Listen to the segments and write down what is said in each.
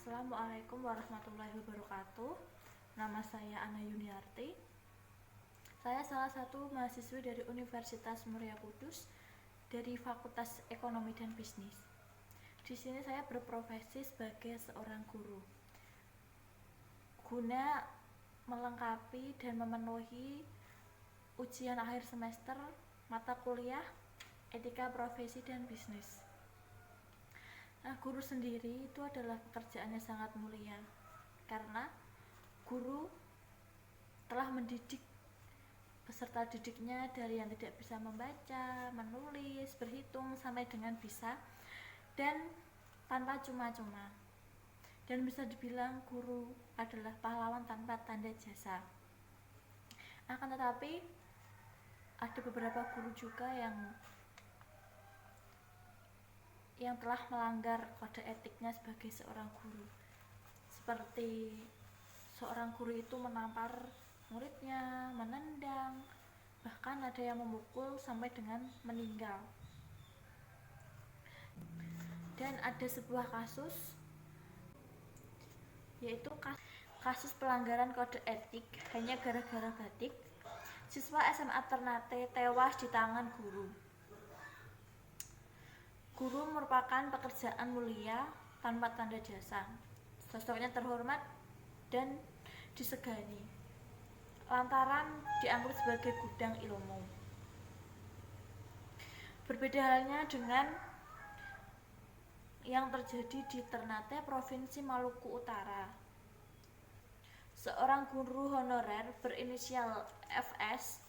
Assalamualaikum warahmatullahi wabarakatuh. Nama saya Ana Yuniarti. Saya salah satu mahasiswi dari Universitas Muria Kudus dari Fakultas Ekonomi dan Bisnis. Di sini saya berprofesi sebagai seorang guru. Guna melengkapi dan memenuhi ujian akhir semester mata kuliah Etika Profesi dan Bisnis. Nah, guru sendiri itu adalah pekerjaannya sangat mulia karena guru telah mendidik peserta didiknya dari yang tidak bisa membaca, menulis, berhitung sampai dengan bisa dan tanpa cuma-cuma. Dan bisa dibilang guru adalah pahlawan tanpa tanda jasa. Akan tetapi ada beberapa guru juga yang telah melanggar kode etiknya sebagai seorang guru, seperti seorang guru itu menampar muridnya, menendang, bahkan ada yang memukul sampai dengan meninggal. Dan ada sebuah kasus, yaitu kasus pelanggaran kode etik hanya gara-gara batik. Siswa SMA Ternate tewas di tangan guru. Guru merupakan pekerjaan mulia tanpa tanda jasa. Sosoknya terhormat dan disegani, lantaran dianggap sebagai gudang ilmu. Berbeda halnya dengan yang terjadi di Ternate, Provinsi Maluku Utara. Seorang guru honorer berinisial FS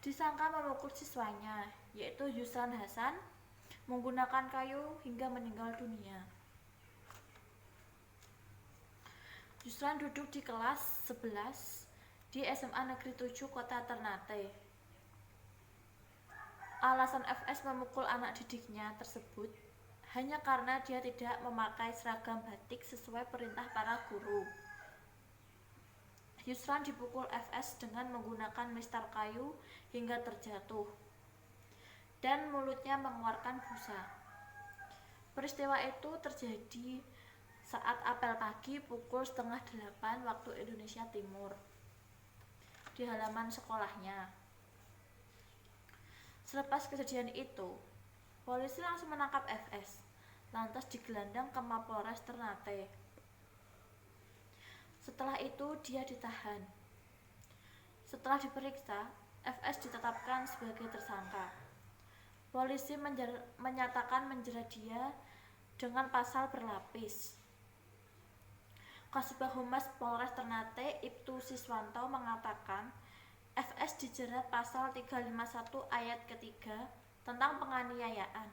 disangka memukul siswanya, yaitu Yusran Hasan, menggunakan kayu hingga meninggal dunia. Yusran duduk di kelas 11 di SMA Negeri 7 Kota Ternate. Alasan FS memukul anak didiknya tersebut hanya karena dia tidak memakai seragam batik sesuai perintah para guru. Yusran dipukul FS dengan menggunakan mistar kayu hingga terjatuh dan mulutnya mengeluarkan busa. Peristiwa itu terjadi saat apel pagi pukul 7:30 waktu Indonesia Timur di halaman sekolahnya. Selepas kejadian itu, polisi langsung menangkap FS, lantas digelandang ke Mapolres Ternate. Setelah itu dia ditahan. Setelah diperiksa, FS ditetapkan sebagai tersangka. Polisi menyatakan menjerat dia dengan pasal berlapis. Kasubag Humas Polres Ternate Ibtu Siswanto mengatakan FS dijerat pasal 351 ayat ketiga tentang penganiayaan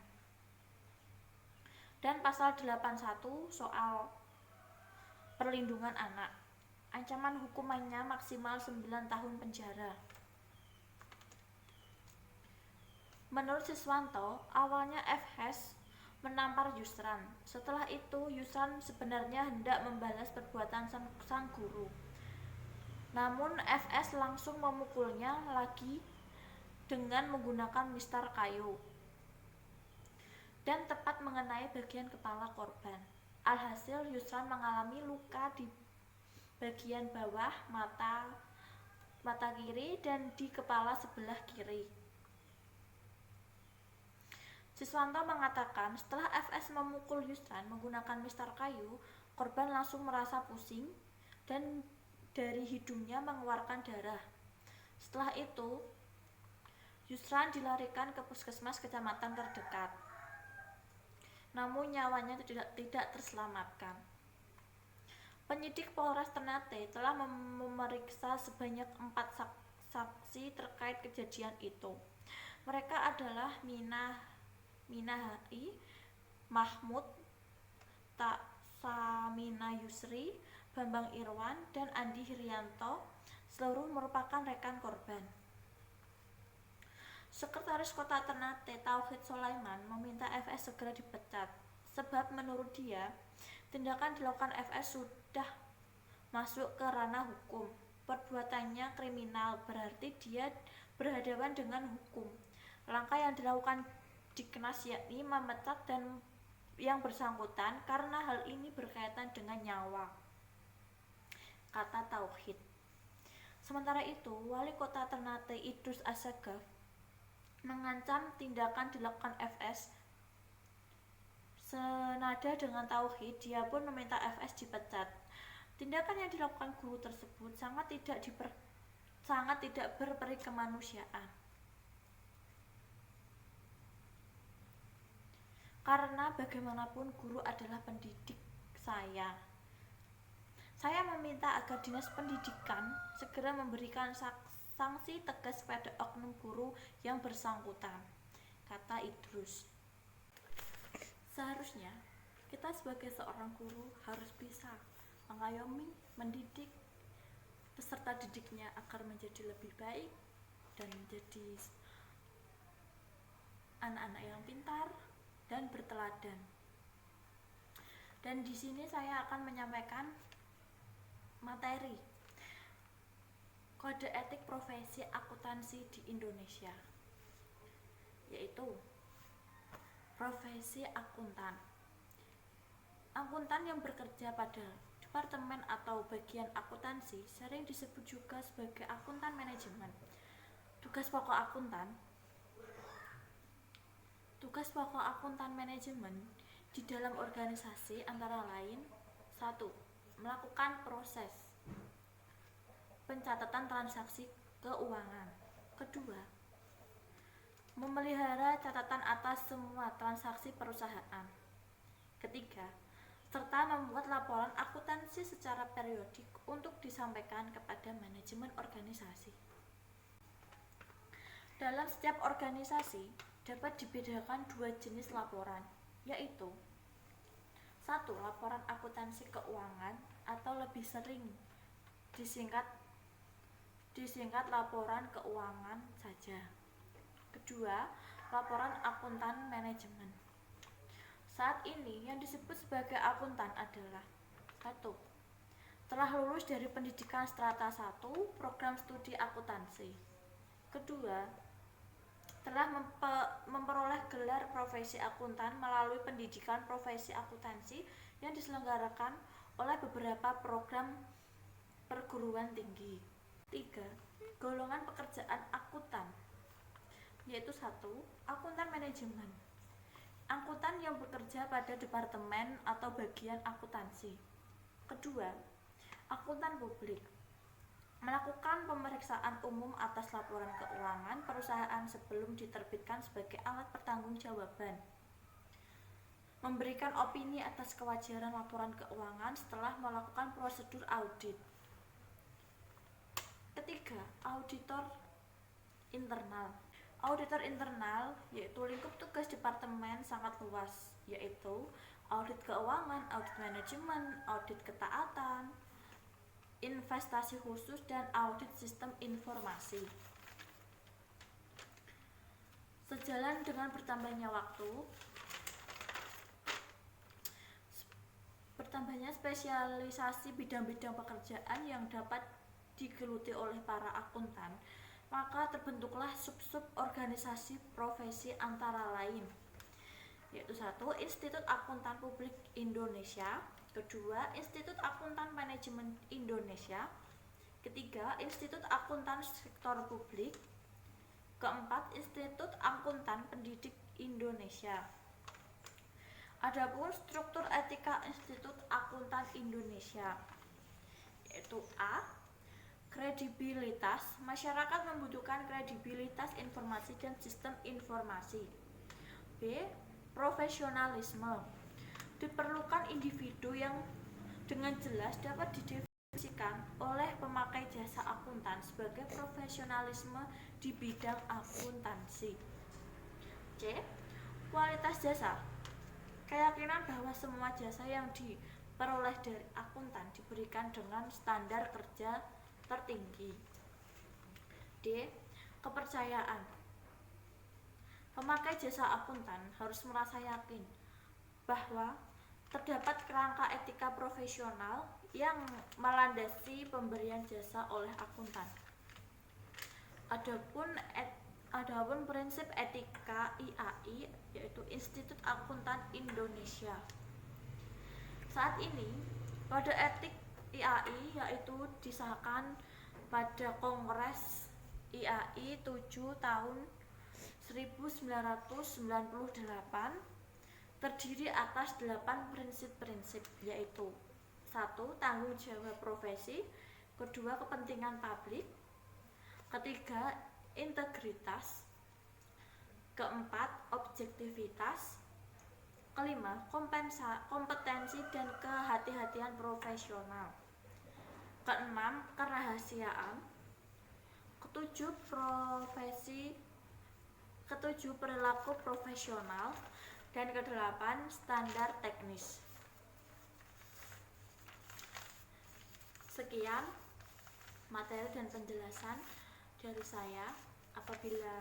dan pasal 81 soal perlindungan anak. Ancaman hukumannya maksimal 9 tahun penjara. Menurut Siswanto, awalnya FS menampar Yusran. Setelah itu, Yusran sebenarnya hendak membalas perbuatan sang guru. Namun FS langsung memukulnya lagi dengan menggunakan mistar kayu dan tepat mengenai bagian kepala korban. Alhasil Yusran mengalami luka di bagian bawah mata kiri dan di kepala sebelah kiri. Siswanto mengatakan setelah FS memukul Yusran menggunakan mistar kayu, korban langsung merasa pusing dan dari hidungnya mengeluarkan darah. Setelah itu, Yusran dilarikan ke puskesmas kecamatan terdekat. Namun nyawanya tidak terselamatkan. Penyidik Polres Ternate telah memeriksa sebanyak 4 saksi terkait kejadian itu. Mereka adalah Mina Hai, Mahmud, Samina Yusri, Bambang Irwan, dan Andi Hiryanto, seluruh merupakan rekan korban. Sekretaris Kota Ternate Tauhid Sulaiman meminta FS segera dipecat, sebab menurut dia, tindakan dilakukan FS sudah masuk ke ranah hukum. Perbuatannya kriminal, berarti dia berhadapan dengan hukum. Langkah yang dilakukan Diknas yakni memecat dan yang bersangkutan karena hal ini berkaitan dengan nyawa. Kata tauhid. Sementara itu, Wali Kota Ternate Idrus Assegaf mengancam tindakan dilakukan FS senada dengan tauhid. Dia pun meminta FS dipecat. Tindakan yang dilakukan guru tersebut sangat tidak berperi kemanusiaan. Karena bagaimanapun guru adalah pendidik saya. Saya meminta agar Dinas Pendidikan segera memberikan sanksi tegas pada oknum guru yang bersangkutan, kata Idrus. Seharusnya kita sebagai seorang guru harus bisa mengayomi, mendidik peserta didiknya agar menjadi lebih baik dan menjadi anak-anak yang pintar dan berteladan. Dan di sini saya akan menyampaikan materi kode etik profesi akuntansi di Indonesia, yaitu profesi akuntan. Akuntan yang bekerja pada departemen atau bagian akuntansi sering disebut juga sebagai akuntan manajemen. Tugas pokok akuntan manajemen di dalam organisasi antara lain: 1. Melakukan proses pencatatan transaksi keuangan. Kedua, memelihara catatan atas semua transaksi perusahaan. Ketiga, serta membuat laporan akuntansi secara periodik untuk disampaikan kepada manajemen organisasi. Dalam setiap organisasi dapat dibedakan 2 jenis laporan, yaitu 1. Laporan akuntansi keuangan atau lebih sering disingkat laporan keuangan saja. Kedua, laporan akuntan manajemen. Saat ini yang disebut sebagai akuntan adalah 1. Telah lulus dari pendidikan strata 1 program studi akuntansi. Kedua, telah memperoleh gelar profesi akuntan melalui pendidikan profesi akuntansi yang diselenggarakan oleh beberapa program perguruan tinggi. 3. Golongan pekerjaan akuntan, yaitu 1. Akuntan manajemen, akuntan yang bekerja pada departemen atau bagian akuntansi. Kedua, akuntan publik, melakukan pemeriksaan umum atas laporan keuangan perusahaan sebelum diterbitkan sebagai alat pertanggungjawaban, memberikan opini atas kewajaran laporan keuangan setelah melakukan prosedur audit. Ketiga, auditor internal. Auditor internal yaitu lingkup tugas departemen sangat luas, yaitu audit keuangan, audit manajemen, audit ketaatan, investasi khusus, dan audit sistem informasi. Sejalan dengan bertambahnya waktu, bertambahnya spesialisasi bidang-bidang pekerjaan yang dapat digeluti oleh para akuntan, maka terbentuklah sub-sub organisasi profesi antara lain, yaitu 1. Institut Akuntan Publik Indonesia. Kedua, Institut Akuntan Manajemen Indonesia. Ketiga, Institut Akuntan Sektor Publik. Keempat, Institut Akuntan Pendidik Indonesia. Adapun struktur etika Institut Akuntan Indonesia, yaitu A. Kredibilitas. Masyarakat membutuhkan kredibilitas informasi dan sistem informasi. B. Profesionalisme. Diperlukan individu yang dengan jelas dapat didefinisikan oleh pemakai jasa akuntan sebagai profesionalisme di bidang akuntansi. C. Kualitas jasa. Keyakinan bahwa semua jasa yang diperoleh dari akuntan diberikan dengan standar kerja tertinggi. D. Kepercayaan. Pemakai jasa akuntan harus merasa yakin bahwa terdapat kerangka etika profesional yang melandasi pemberian jasa oleh akuntan. Adapun prinsip etika IAI yaitu Institut Akuntan Indonesia. Saat ini kode etik IAI yaitu disahkan pada Kongres IAI 7 tahun 1998, terdiri atas 8 prinsip-prinsip, yaitu 1. Tanggung jawab profesi, kedua kepentingan publik, ketiga integritas, keempat objektivitas, kelima kompetensi dan kehati-hatian profesional, keenam kerahasiaan, ketujuh perilaku profesional, dan kedelapan standar teknis. Sekian materi dan penjelasan dari saya. Apabila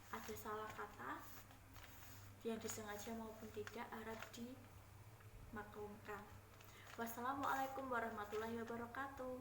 ada salah kata yang disengaja maupun tidak, harap dimaklumkan. Wassalamualaikum warahmatullahi wabarakatuh.